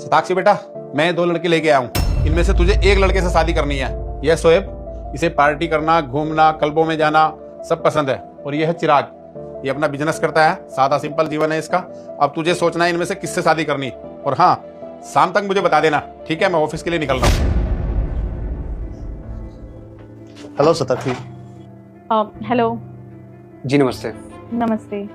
साक्षी बेटा, मैं 2 लड़के लेके आया हूँ। इनमें से तुझे एक लड़के से शादी करनी है। यह शोएब, इसे पार्टी करना, घूमना, क्लबों में जाना सब पसंद है। और यह है चिराग, ये अपना बिजनेस करता है, सादा सिंपल जीवन है इसका। अब तुझे सोचना है इनमें से किससे शादी करनी। और हाँ, शाम तक मुझे बता देना, ठीक है? मैं ऑफिस के लिए निकल रहा हूँ। हेलो सताक्षी। हेलो। जी नमस्ते। नमस्ते।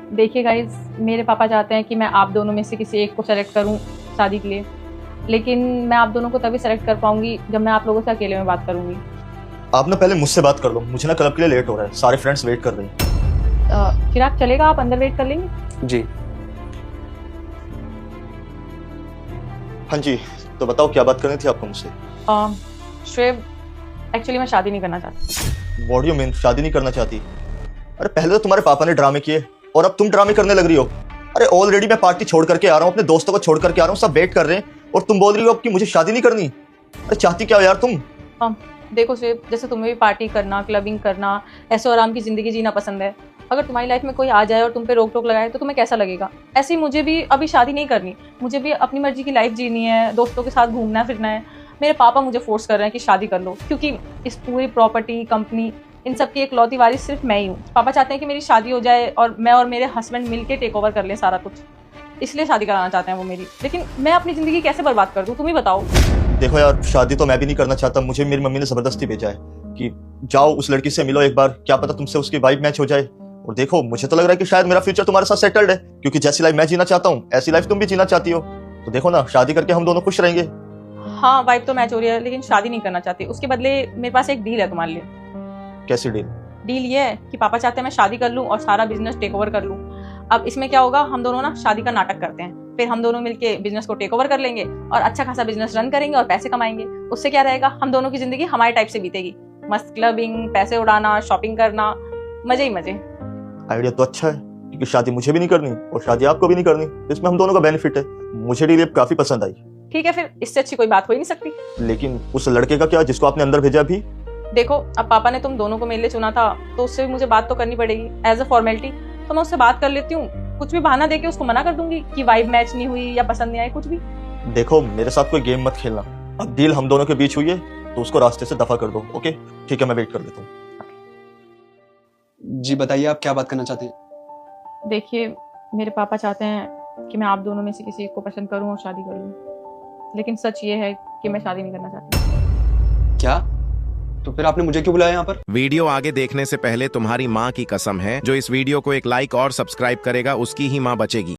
देखिए गाइज, मेरे पापा चाहते हैं कि मैं आप दोनों में से किसी एक को सेलेक्ट करूं शादी के लिए, लेकिन मैं आप दोनों को तभी सेलेक्ट कर पाऊंगी जब मैं आप लोगों से अकेले में बात करूंगी। आप ना पहले मुझसे बात कर लो, मुझे ना क्लब के लिए लेट हो रहा है, सारे फ्रेंड्स वेट कर रहे हैं। चिराग चलेगा, आप अंदर वेट कर लेंगे? जी हाँ जी, तो बताओ क्या बात करनी थी आपको मुझसे? शोएब, एक्चुअली मैं शादी नहीं करना चाहती। व्हाट डू यू मीन, शादी नहीं करना चाहती? अरे पहले तो तुम्हारे पापा ने ड्रामे किए और अब तुम ड्रामे करने लग रही हो। अरे ऑलरेडी मैं पार्टी छोड़ करके आ रहा हूँ, अपने दोस्तों को छोड़ करके आ रहा हूँ, सब वेट कर रहे हैं और तुम बोल रही हो अब कि मुझे शादी नहीं करनी। अरे चाहती क्या हो यार तुम? देखो शोएब, जैसे तुम्हें भी पार्टी करना, क्लबिंग करना, ऐसो आराम की जिंदगी जीना पसंद है। अगर तुम्हारी लाइफ में कोई आ जाए और तुम पे रोक टोक लगाए तो तुम्हें कैसा लगेगा? ऐसे ही मुझे भी अभी शादी नहीं करनी, मुझे भी अपनी मर्जी की लाइफ जीनी है, दोस्तों के साथ घूमना फिरना है। मेरे पापा मुझे फोर्स कर रहे हैं कि शादी कर लो, क्योंकि इस पूरी प्रॉपर्टी, कंपनी, इन सब की एक लौती वारिस सिर्फ मैं ही हूँ। पापा चाहते हैं कि मेरी शादी हो जाए और मैं और मेरे हस्बैंड मिलके टेक ओवर कर लें सारा कुछ, इसलिए शादी कराना चाहते हैं वो मेरी। लेकिन मैं अपनी ज़िंदगी कैसे बर्बाद कर दूँ, तुम ही बताओ। देखो यार, शादी तो मैं भी नहीं करना चाहता, मुझे मेरी मम्मी ने जबरदस्ती भेजा है कि जाओ उस लड़की से मिलो एक बार, क्या पता तुमसे उसकी वाइब मैच हो जाए। और देखो, मुझे तो लग रहा है कि शायद मेरा फ्यूचर तुम्हारे साथ सेटल्ड है, क्योंकि जैसी लाइफ मैं जीना चाहता हूँ ऐसी लाइफ तुम भी जीना चाहती हो। तो देखो ना, शादी करके हम दोनों खुश रहेंगे। हाँ, वाइब तो मैच हो रही है, लेकिन शादी नहीं करना चाहती। उसके बदले मेरे पास एक डील है तुम्हारे लिए। कैसी डील? डील ये है कि पापा चाहते हैं मैं शादी कर लूँ और सारा बिजनेस टेक ओवर कर लूँ। अब इसमें क्या होगा, हम दोनों ना शादी का नाटक करते हैं, फिर हम दोनों मिलके बिजनेस को टेक ओवर कर लेंगे और अच्छा खासा बिजनेस रन करेंगे और पैसे कमाएंगे। उससे क्या रहेगा, हम दोनों की जिंदगी हमारे टाइप से बीतेगी, मस्त क्लबिंग, पैसे उड़ाना, शॉपिंग करना, मजे ही मजे। आइडिया तो अच्छा है, क्योंकि शादी मुझे भी नहीं करनी और शादी आपको भी नहीं करनी, इसमें हम दोनों का बेनिफिट है। मुझे डील काफी पसंद आई। ठीक है, फिर इससे अच्छी कोई बात हो ही नहीं सकती। लेकिन उस लड़के का क्या, जिसको आपने अंदर भेजा अभी? देखो, अब पापा ने तुम दोनों को मेरे लिए चुना था तो उससे भी मुझे बात तो करनी पड़ेगी एज अ फॉर्मेलिटी। तो मैं उससे बात कर लेती हूँ, कुछ भी बहाना देके उसको मना कर दूंगी कि वाइब मैच नहीं हुई या पसंद नहीं आई, कुछ भी। देखो, मेरे साथ कोई गेम मत खेलना। अब डील हम दोनों के बीच हुई है तो उसको रास्ते से दफा कर दो। ओके ठीक है, मैं वेट कर लेता हूँ। जी बताइए, आप क्या बात करना चाहते हैं? देखिए, मेरे पापा चाहते हैं कि मैं आप दोनों में से किसी एक को पसंद करूं और शादी करूं, लेकिन सच ये है कि मैं शादी नहीं करना चाहती। क्या? तो फिर आपने मुझे क्यों बुलाया यहाँ पर? वीडियो आगे देखने से पहले तुम्हारी माँ की कसम है, जो इस वीडियो को एक लाइक और सब्सक्राइब करेगा उसकी ही माँ बचेगी।